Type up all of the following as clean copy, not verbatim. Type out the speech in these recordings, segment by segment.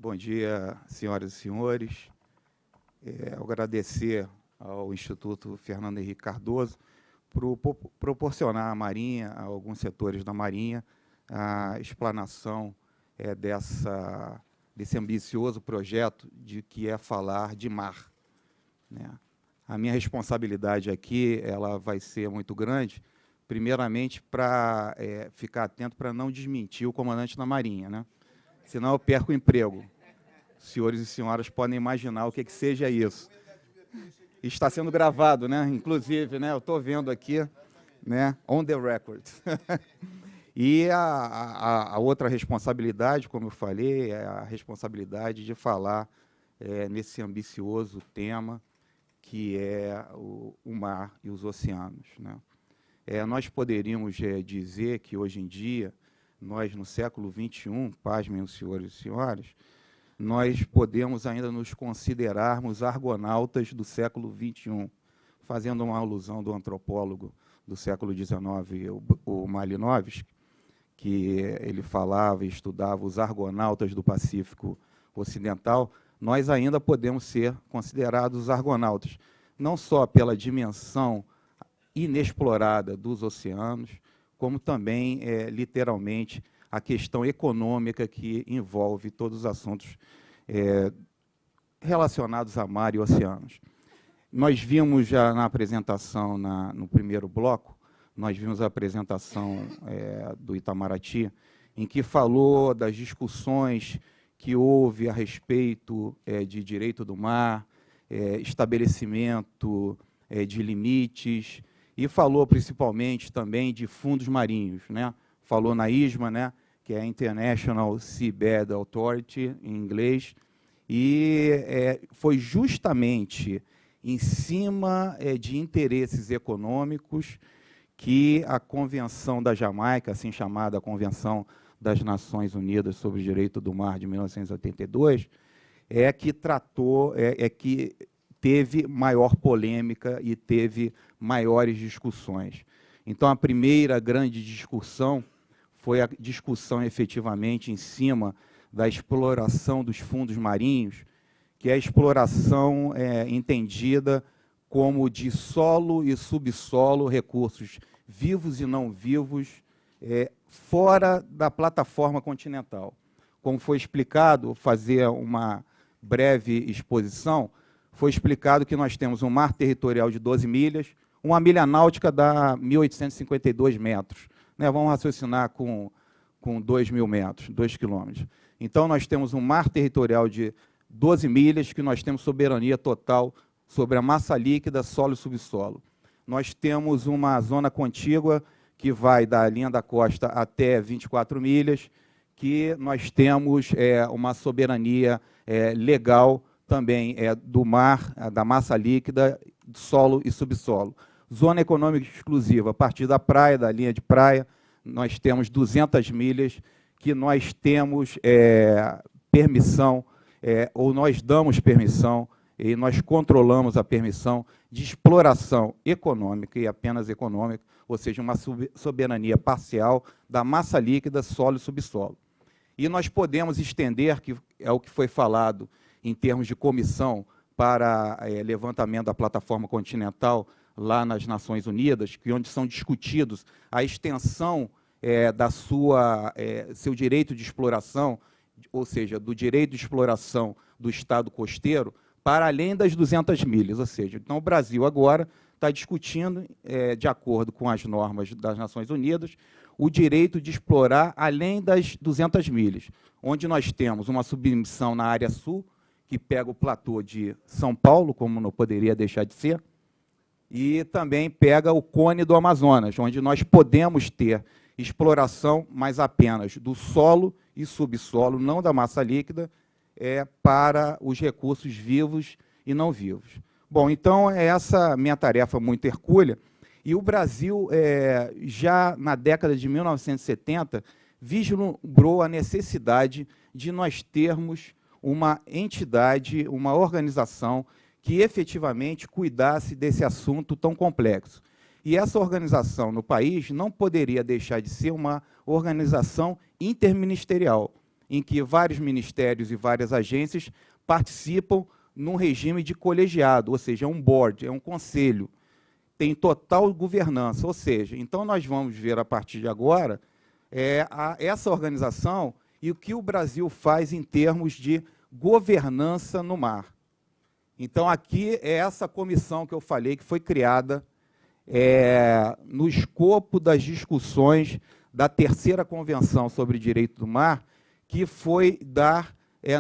Bom dia, senhoras e senhores. Agradecer ao Instituto Fernando Henrique Cardoso por proporcionar à Marinha, a alguns setores da Marinha, a explanação desse ambicioso projeto que é falar de mar, né? A minha responsabilidade aqui ela vai ser muito grande, primeiramente para ficar atento para não desmentir o comandante da Marinha, né? Senão eu perco o emprego. Senhores e senhoras podem imaginar o que seja isso. Está sendo gravado, né? Inclusive, né? Eu estou vendo aqui, né? On the record. E a outra responsabilidade, como eu falei, é a responsabilidade de falar nesse ambicioso tema que é o mar e os oceanos, né? Nós poderíamos dizer que, hoje em dia, nós, no século XXI, pasmem os senhores e senhoras, nós podemos ainda nos considerarmos argonautas do século XXI, fazendo uma alusão do antropólogo do século XIX, o Malinowski, que ele falava e estudava os argonautas do Pacífico Ocidental. Nós ainda podemos ser considerados argonautas, não só pela dimensão inexplorada dos oceanos, como também, literalmente, a questão econômica que envolve todos os assuntos relacionados a mar e oceanos. Nós vimos já na apresentação, no primeiro bloco, nós vimos a apresentação do Itamaraty, em que falou das discussões que houve a respeito de direito do mar, estabelecimento de limites, e falou principalmente também de fundos marinhos, né? Falou na ISMA, né, que é a International Seabed Authority, em inglês, e foi justamente em cima de interesses econômicos que a Convenção da Jamaica, assim chamada Convenção das Nações Unidas sobre o Direito do Mar, de 1982, que tratou, que teve maior polêmica e teve maiores discussões. Então, a primeira grande discussão foi a discussão, efetivamente, em cima da exploração dos fundos marinhos, que é a exploração entendida como de solo e subsolo, recursos vivos e não vivos, fora da plataforma continental. Como foi explicado, fazer uma breve exposição, foi explicado que nós temos um mar territorial de 12 milhas, uma milha náutica dá 1.852 metros. Né? Vamos raciocinar com 2.000 metros, 2 quilômetros. Então, nós temos um mar territorial de 12 milhas, que nós temos soberania total sobre a massa líquida, solo e subsolo. Nós temos uma zona contígua que vai da linha da costa até 24 milhas, que nós temos uma soberania legal também do mar, da massa líquida, solo e subsolo. Zona econômica exclusiva, a partir da praia, da linha de praia, nós temos 200 milhas que nós temos permissão, ou nós damos permissão, e nós controlamos a permissão de exploração econômica, e apenas econômica, ou seja, uma soberania parcial da massa líquida, solo e subsolo. E nós podemos estender, que é o que foi falado em termos de comissão para levantamento da plataforma continental lá nas Nações Unidas, onde são discutidos a extensão seu direito de exploração, ou seja, do direito de exploração do Estado costeiro, para além das 200 milhas. Ou seja, então o Brasil agora está discutindo, de acordo com as normas das Nações Unidas, o direito de explorar além das 200 milhas, onde nós temos uma submissão na área sul, que pega o platô de São Paulo, como não poderia deixar de ser, e também pega o cone do Amazonas, onde nós podemos ter exploração, mas apenas do solo e subsolo, não da massa líquida, para os recursos vivos e não vivos. Bom, então, essa minha tarefa muito hercúlea, e o Brasil, já na década de 1970, vislumbrou a necessidade de nós termos uma entidade, uma organização que efetivamente cuidasse desse assunto tão complexo. E essa organização no país não poderia deixar de ser uma organização interministerial. em que vários ministérios e várias agências participam num regime de colegiado, ou seja, é um board, é um conselho, tem total governança, ou seja, então nós vamos ver a partir de agora essa organização e o que o Brasil faz em termos de governança no mar. Então, aqui é essa comissão que eu falei, que foi criada no escopo das discussões da terceira Convenção sobre Direito do Mar, que foi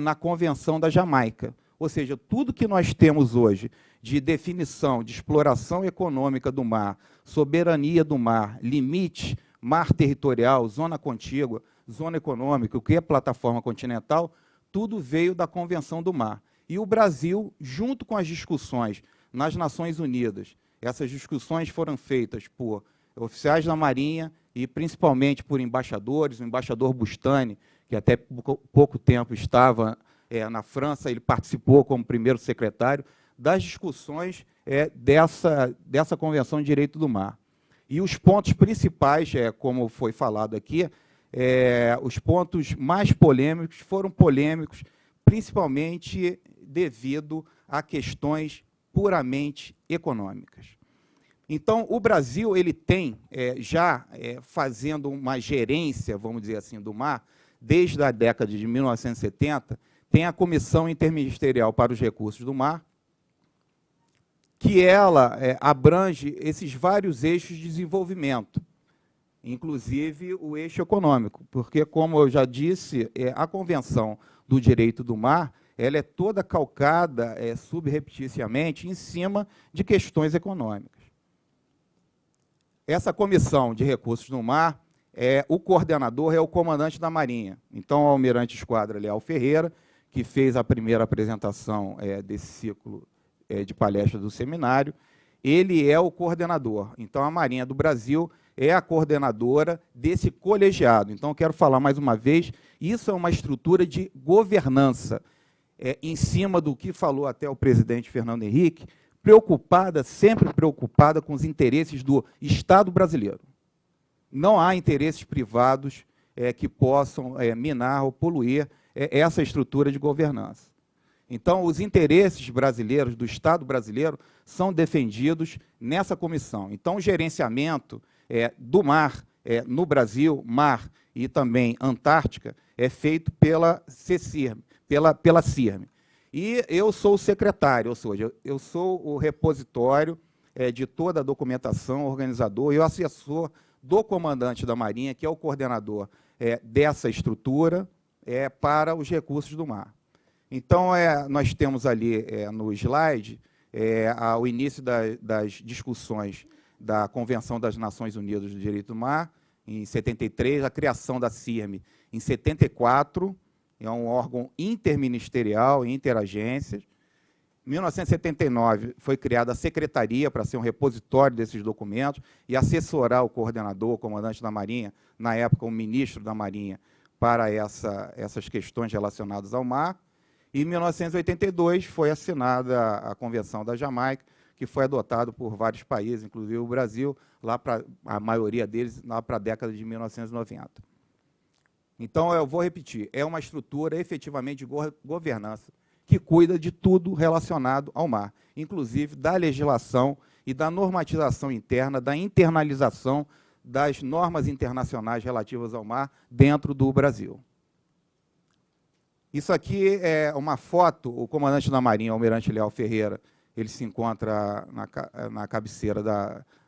na Convenção da Jamaica. Ou seja, tudo que nós temos hoje de definição, de exploração econômica do mar, soberania do mar, limite, mar territorial, zona contígua, zona econômica, o que é plataforma continental, tudo veio da Convenção do Mar. E o Brasil, junto com as discussões nas Nações Unidas, essas discussões foram feitas por oficiais da Marinha e principalmente por embaixadores, o embaixador Bustani, que até pouco tempo estava na França, ele participou como primeiro secretário das discussões dessa Convenção de Direito do Mar. E os pontos principais, como foi falado aqui, os pontos mais polêmicos foram polêmicos, principalmente devido a questões puramente econômicas. Então, o Brasil ele tem, fazendo uma gerência, vamos dizer assim, do mar, desde a década de 1970, tem a Comissão Interministerial para os Recursos do Mar, que ela abrange esses vários eixos de desenvolvimento, inclusive o eixo econômico, porque, como eu já disse, a Convenção do Direito do Mar ela é toda calcada subrepticiamente em cima de questões econômicas. Essa Comissão de Recursos do Mar, o coordenador é o comandante da Marinha. Então, o almirante esquadra Leal Ferreira, que fez a primeira apresentação desse ciclo de palestra do seminário, ele é o coordenador. Então, a Marinha do Brasil é a coordenadora desse colegiado. Então, eu quero falar mais uma vez, isso é uma estrutura de governança, em cima do que falou até o presidente Fernando Henrique, sempre preocupada com os interesses do Estado brasileiro. Não há interesses privados que possam minar ou poluir essa estrutura de governança. Então, os interesses brasileiros, do Estado brasileiro, são defendidos nessa comissão. Então, o gerenciamento do mar no Brasil, mar e também Antártica, é feito pela CIRM, pela CIRM. E eu sou o secretário, ou seja, eu sou o repositório de toda a documentação, organizador e o assessor do comandante da Marinha, que é o coordenador dessa estrutura para os recursos do mar. Então, nós temos ali no slide o início das discussões da Convenção das Nações Unidas do Direito do Mar, em 73, a criação da CIRM em 74, é um órgão interministerial, interagências. Em 1979, foi criada a Secretaria para ser um repositório desses documentos e assessorar o coordenador, o comandante da Marinha, na época o ministro da Marinha, para essas questões relacionadas ao mar. E, em 1982, foi assinada a Convenção da Jamaica, que foi adotado por vários países, inclusive o Brasil, a maioria deles lá para a década de 1990. Então, eu vou repetir, é uma estrutura efetivamente de governança que cuida de tudo relacionado ao mar, inclusive da legislação e da normatização interna, da internalização das normas internacionais relativas ao mar dentro do Brasil. Isso aqui é uma foto, o comandante da Marinha, o almirante Leal Ferreira, ele se encontra na cabeceira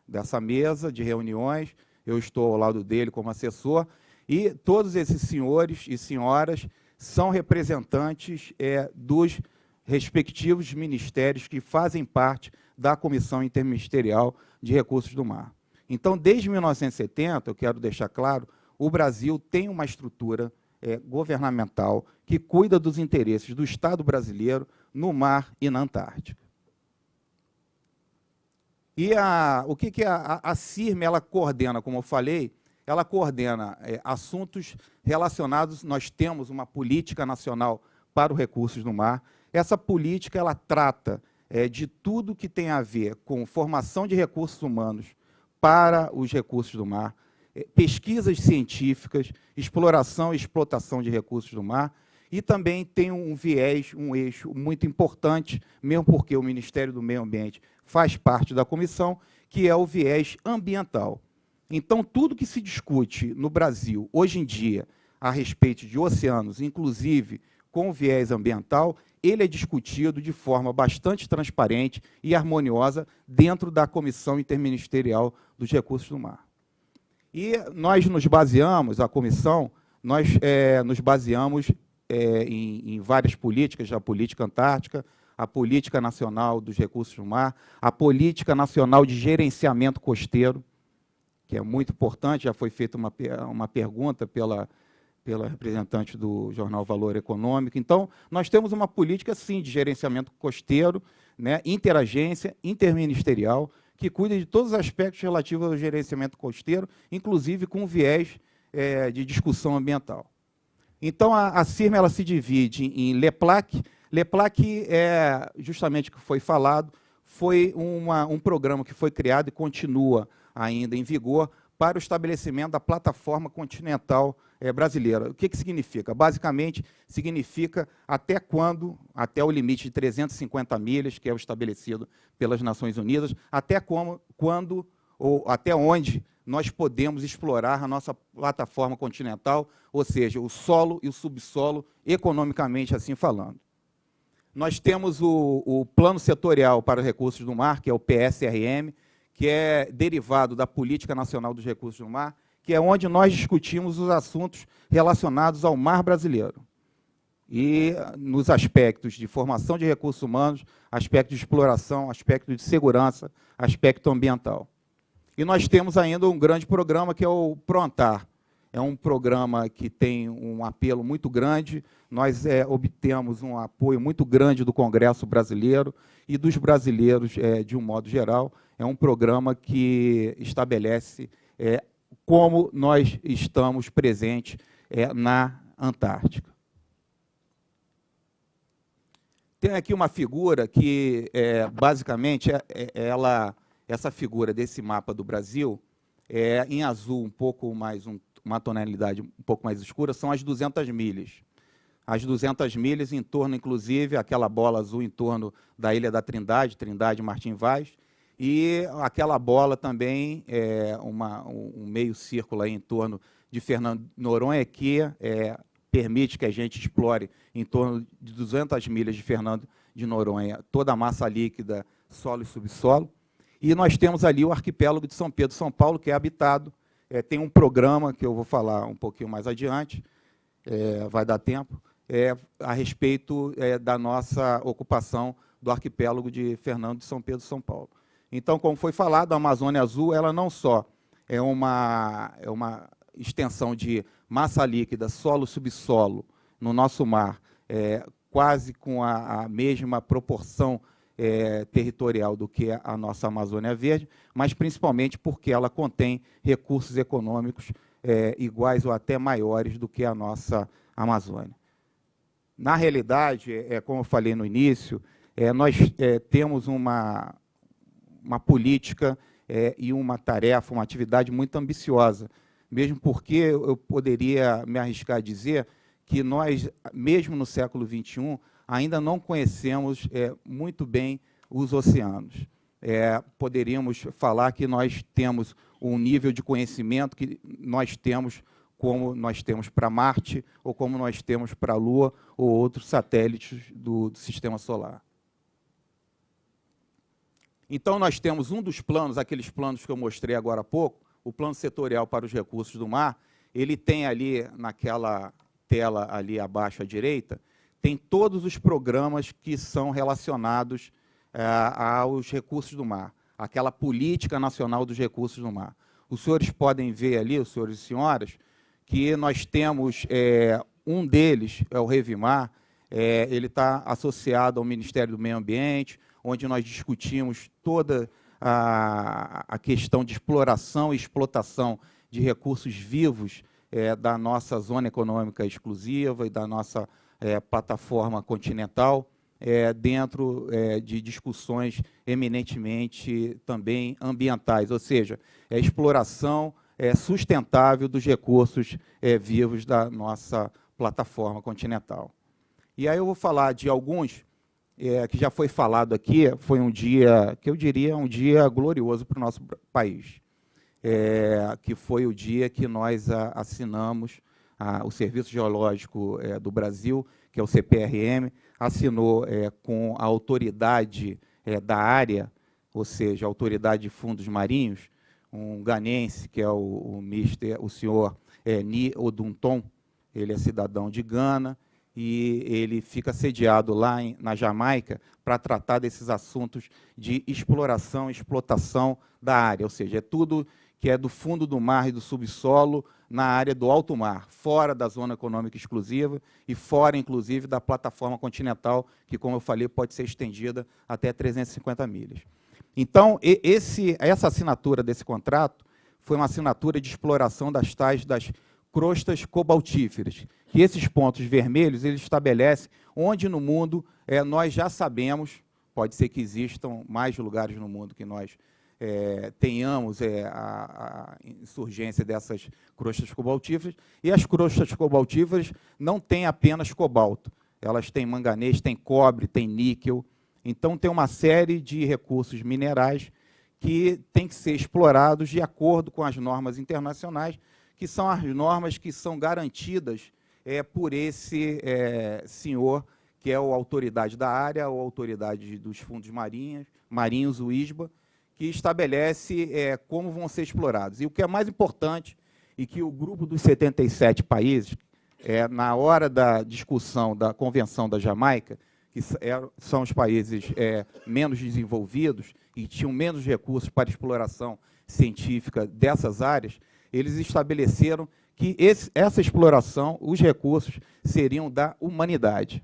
dessa mesa de reuniões, eu estou ao lado dele como assessor, e todos esses senhores e senhoras são representantes dos respectivos ministérios que fazem parte da Comissão Interministerial de Recursos do Mar. Então, desde 1970, eu quero deixar claro, o Brasil tem uma estrutura governamental que cuida dos interesses do Estado brasileiro no mar e na Antártica. E o que a CIRM ela coordena, como eu falei, ela coordena assuntos relacionados, nós temos uma política nacional para os recursos do mar. Essa política ela trata de tudo que tem a ver com formação de recursos humanos para os recursos do mar. pesquisas científicas, exploração e explotação de recursos do mar, e também tem um viés, um eixo muito importante, mesmo porque o Ministério do Meio Ambiente faz parte da comissão, que é o viés ambiental. Então, tudo que se discute no Brasil, hoje em dia, a respeito de oceanos, inclusive com viés ambiental, ele é discutido de forma bastante transparente e harmoniosa dentro da Comissão Interministerial dos Recursos do Mar. E nós nos baseamos, a comissão, nos baseamos em várias políticas, a política antártica, a política nacional dos recursos do mar, a política nacional de gerenciamento costeiro, que é muito importante, já foi feita uma pergunta pela representante do jornal Valor Econômico. Então, nós temos uma política, sim, de gerenciamento costeiro, né, interagência, interministerial, que cuida de todos os aspectos relativos ao gerenciamento costeiro, inclusive com viés de discussão ambiental. Então, a CIRMA ela se divide em LEPLAC. LEPLAC é justamente o que foi falado, foi um programa que foi criado e continua ainda em vigor para o estabelecimento da plataforma continental brasileira. O que significa? Basicamente, significa até o limite de 350 milhas, que é o estabelecido pelas Nações Unidas, até onde nós podemos explorar a nossa plataforma continental, ou seja, o solo e o subsolo, economicamente assim falando. Nós temos o Plano Setorial para os Recursos do Mar, que é o PSRM, que é derivado da Política Nacional dos Recursos do Mar, que é onde nós discutimos os assuntos relacionados ao mar brasileiro. E nos aspectos de formação de recursos humanos, aspecto de exploração, aspecto de segurança, aspecto ambiental. E nós temos ainda um grande programa, que é o PRONTAR. É um programa que tem um apelo muito grande, nós obtemos um apoio muito grande do Congresso brasileiro e dos brasileiros de um modo geral. É um programa que estabelece como nós estamos presentes na Antártica. Tem aqui uma figura que, basicamente, essa figura desse mapa do Brasil, em azul, um pouco mais, uma tonalidade um pouco mais escura, são as 200 milhas. As 200 milhas em torno, inclusive, aquela bola azul em torno da Ilha da Trindade, Martim Vaz, e aquela bola também, um meio círculo aí em torno de Fernando de Noronha, que permite que a gente explore em torno de 200 milhas de Fernando de Noronha toda a massa líquida, solo e subsolo. E nós temos ali o arquipélago de São Pedro, São Paulo, que é habitado. Tem um programa que eu vou falar um pouquinho mais adiante, vai dar tempo, a respeito da nossa ocupação do arquipélago de Fernando de São Pedro, São Paulo. Então, como foi falado, a Amazônia Azul ela não só é uma extensão de massa líquida, solo, subsolo, no nosso mar, quase com a mesma proporção territorial do que a nossa Amazônia Verde, mas principalmente porque ela contém recursos econômicos iguais ou até maiores do que a nossa Amazônia. Na realidade, como eu falei no início, nós temos uma política e uma tarefa, uma atividade muito ambiciosa, mesmo porque eu poderia me arriscar a dizer que nós, mesmo no século XXI, ainda não conhecemos muito bem os oceanos. Poderíamos falar que nós temos um nível de conhecimento que nós temos como nós temos para Marte, ou como nós temos para a Lua, ou outros satélites do Sistema Solar. Então, nós temos um dos planos, aqueles planos que eu mostrei agora há pouco, o Plano Setorial para os Recursos do Mar, ele tem ali, naquela tela ali abaixo à direita, tem todos os programas que são relacionados aos recursos do mar, aquela política nacional dos recursos do mar. Os senhores podem ver ali, os senhores e senhoras, que nós temos, um deles, é o Revimar, ele está associado ao Ministério do Meio Ambiente, onde nós discutimos toda a questão de exploração e explotação de recursos vivos da nossa zona econômica exclusiva e da nossa plataforma continental, dentro de discussões eminentemente também ambientais, ou seja, exploração, sustentável dos recursos vivos da nossa plataforma continental. E aí eu vou falar de alguns que já foi falado aqui. Foi um dia, que eu diria, um dia glorioso para o nosso país, que foi o dia que nós assinamos, o Serviço Geológico do Brasil, que é o CPRM, assinou com a autoridade da área, ou seja, a autoridade de fundos marinhos, um ganense, que é o senhor Ni Odunton. Ele é cidadão de Gana, e ele fica sediado lá na Jamaica para tratar desses assuntos de exploração e explotação da área, ou seja, é tudo que é do fundo do mar e do subsolo na área do alto mar, fora da zona econômica exclusiva e fora, inclusive, da plataforma continental, que, como eu falei, pode ser estendida até 350 milhas. Então, essa assinatura desse contrato foi uma assinatura de exploração das crostas cobaltíferas, que esses pontos vermelhos eles estabelecem onde no mundo nós já sabemos, pode ser que existam mais lugares no mundo que nós tenhamos a insurgência dessas crostas cobaltíferas, e as crostas cobaltíferas não têm apenas cobalto, elas têm manganês, têm cobre, têm níquel, então tem uma série de recursos minerais que têm que ser explorados de acordo com as normas internacionais, que são as normas que são garantidas por esse senhor, que é a autoridade da área, ou autoridade dos fundos marinhos, o ISBA, que estabelece como vão ser explorados. E o que é mais importante, e que o grupo dos 77 países, na hora da discussão da Convenção da Jamaica, que são os países menos desenvolvidos e tinham menos recursos para exploração científica dessas áreas, eles estabeleceram que essa exploração, os recursos, seriam da humanidade,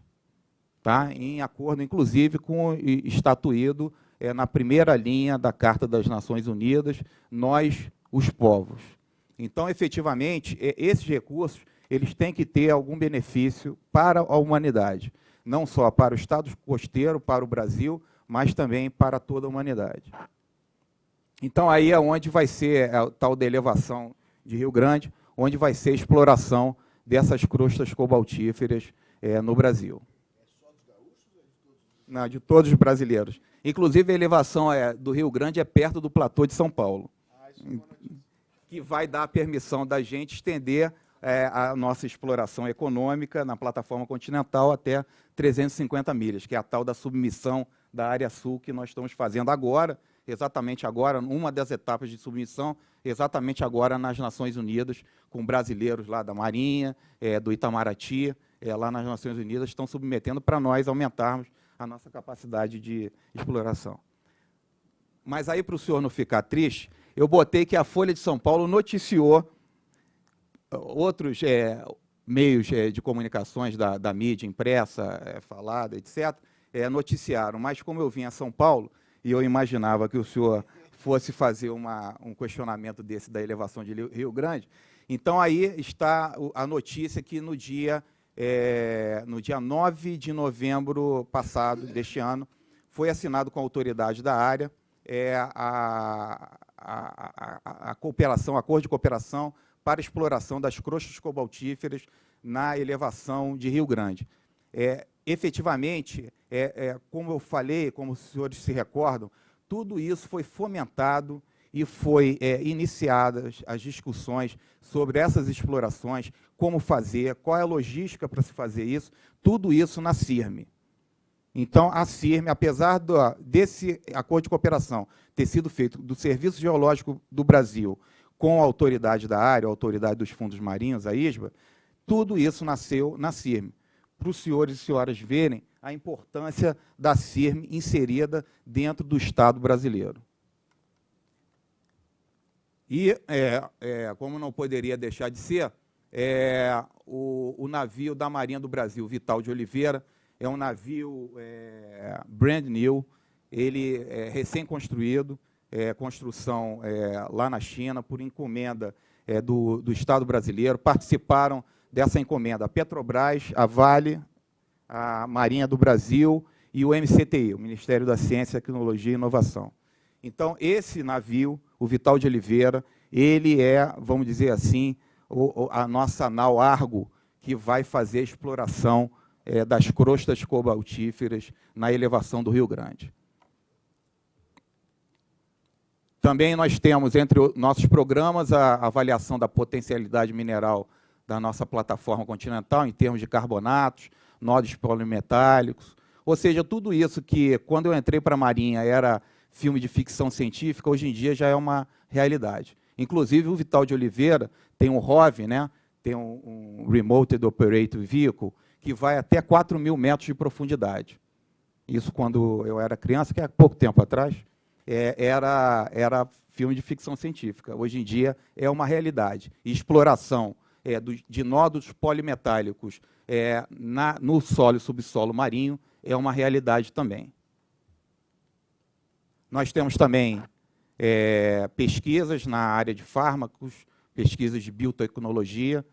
tá? Em acordo, inclusive, com o estatuído na primeira linha da Carta das Nações Unidas, nós, os povos. Então, efetivamente, esses recursos eles têm que ter algum benefício para a humanidade, não só para o Estado costeiro, para o Brasil, mas também para toda a humanidade. Então, aí é onde vai ser a tal da elevação de Rio Grande, onde vai ser a exploração dessas crostas cobaltíferas no Brasil. É só dos gaúchos ou de todos? Não, de todos os brasileiros. Inclusive, a elevação do Rio Grande é perto do platô de São Paulo, que vai dar a permissão da gente estender a nossa exploração econômica na plataforma continental até 350 milhas, que é a tal da submissão da área sul que nós estamos fazendo agora, exatamente agora, uma das etapas de submissão, exatamente agora nas Nações Unidas, com brasileiros lá da Marinha, do Itamaraty, lá nas Nações Unidas, estão submetendo para nós aumentarmos a nossa capacidade de exploração. Mas aí, para o senhor não ficar triste, eu botei que a Folha de São Paulo noticiou, outros meios de comunicações da mídia impressa, falada, etc., noticiaram, mas como eu vim a São Paulo, e eu imaginava que o senhor fosse fazer um questionamento desse da elevação de Rio Grande, então aí está a notícia que no dia 9 de novembro passado, deste ano, foi assinado com a autoridade da área a cooperação, acordo de cooperação para exploração das crostas cobaltíferas na elevação de Rio Grande. Efetivamente, como eu falei, como os senhores se recordam, tudo isso foi fomentado e foi iniciadas as discussões sobre essas explorações, como fazer, qual é a logística para se fazer isso, tudo isso na CIRM. Então, a CIRM, apesar desse acordo de cooperação ter sido feito do Serviço Geológico do Brasil com a autoridade da área, a autoridade dos fundos marinhos, a ISBA, tudo isso nasceu na CIRM, para os senhores e senhoras verem a importância da CIRM inserida dentro do Estado brasileiro. E, como não poderia deixar de ser, o navio da Marinha do Brasil, Vital de Oliveira, é um navio brand new, ele é recém-construído, construção lá na China, por encomenda do Estado brasileiro. Participaram dessa encomenda a Petrobras, a Vale, a Marinha do Brasil e o MCTI, o Ministério da Ciência, Tecnologia e Inovação. Então, esse navio, o Vital de Oliveira, ele é, vamos dizer assim, a nossa nau Argo, que vai fazer a exploração das crostas cobaltíferas na elevação do Rio Grande. Também nós temos, entre nossos programas, a avaliação da potencialidade mineral da nossa plataforma continental, em termos de carbonatos, nódulos polimetálicos, ou seja, tudo isso que, quando eu entrei para a Marinha, era filme de ficção científica, hoje em dia já é uma realidade. Inclusive, o Vital de Oliveira tem um ROV, né? Tem um Remote Operated Vehicle, que vai até 4.000 metros de profundidade. Isso, quando eu era criança, que há pouco tempo atrás, era filme de ficção científica. Hoje em dia é uma realidade. E exploração de nódulos polimetálicos no solo e subsolo marinho é uma realidade também. Nós temos também pesquisas na área de fármacos, pesquisas de biotecnologia.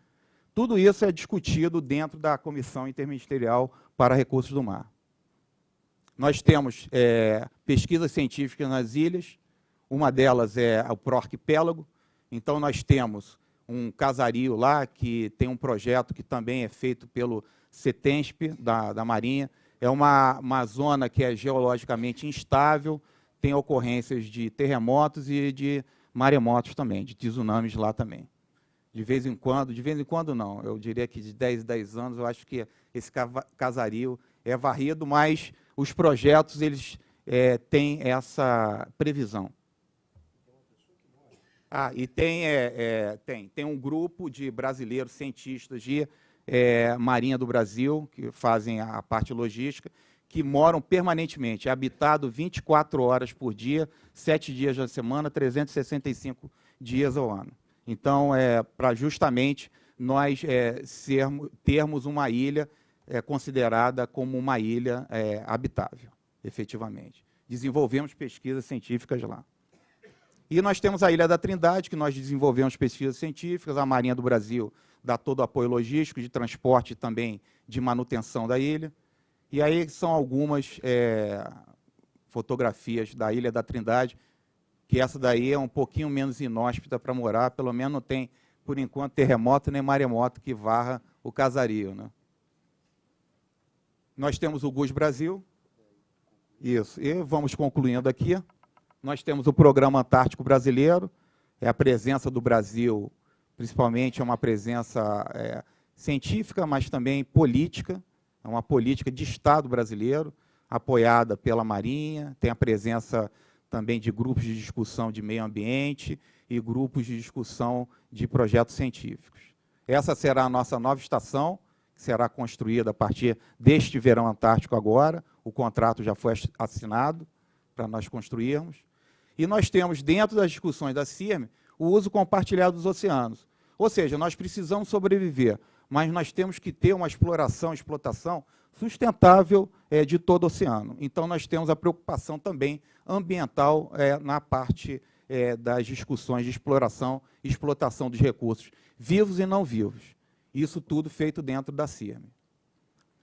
Tudo isso é discutido dentro da Comissão Interministerial para Recursos do Mar. Nós temos pesquisas científicas nas ilhas, uma delas é o proarquipélago. Então, nós temos um casario lá, que tem um projeto que também é feito pelo CETENSP, da Marinha. É uma zona que é geologicamente instável, tem ocorrências de terremotos e de maremotos também, de tsunamis lá também. De vez em quando não, eu diria que de 10 em 10 anos, eu acho que esse casario é varrido, mas os projetos eles têm essa previsão. E tem um grupo de brasileiros cientistas de Marinha do Brasil, que fazem a parte logística, que moram permanentemente, habitado 24 horas por dia, 7 dias da semana, 365 dias ao ano. Então, para justamente nós termos uma ilha considerada como uma ilha habitável, efetivamente. Desenvolvemos pesquisas científicas lá. E nós temos a Ilha da Trindade, que nós desenvolvemos pesquisas científicas, a Marinha do Brasil dá todo o apoio logístico, de transporte e também de manutenção da ilha. E aí são algumas fotografias da Ilha da Trindade, que essa daí é um pouquinho menos inóspita para morar, pelo menos não tem, por enquanto, terremoto nem maremoto que varra o casario, né? Nós temos o GUS Brasil, isso, e vamos concluindo aqui. Nós temos o Programa Antártico Brasileiro, a presença do Brasil, principalmente, é uma presença científica, mas também política, é uma política de Estado brasileiro, apoiada pela Marinha, tem a presença também de grupos de discussão de meio ambiente e grupos de discussão de projetos científicos. Essa será a nossa nova estação, que será construída a partir deste verão antártico agora, o contrato já foi assinado para nós construirmos. E nós temos, dentro das discussões da CIRM, o uso compartilhado dos oceanos. Ou seja, nós precisamos sobreviver, mas nós temos que ter uma explotação sustentável de todo o oceano. Então, nós temos a preocupação também ambiental na parte das discussões de exploração e explotação dos recursos vivos e não vivos. Isso tudo feito dentro da CIRM.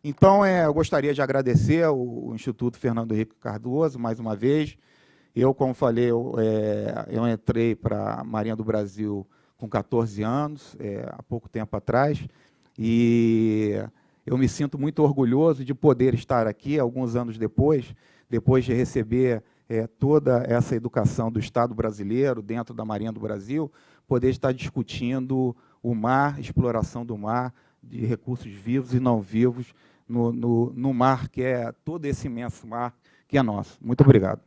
Então, eu gostaria de agradecer ao Instituto Fernando Henrique Cardoso, mais uma vez. Eu, como falei, eu entrei para a Marinha do Brasil com 14 anos, há pouco tempo atrás, e eu me sinto muito orgulhoso de poder estar aqui, alguns anos depois de receber toda essa educação do Estado brasileiro, dentro da Marinha do Brasil, poder estar discutindo o mar, exploração do mar, de recursos vivos e não vivos, no mar, que é todo esse imenso mar que é nosso. Muito obrigado.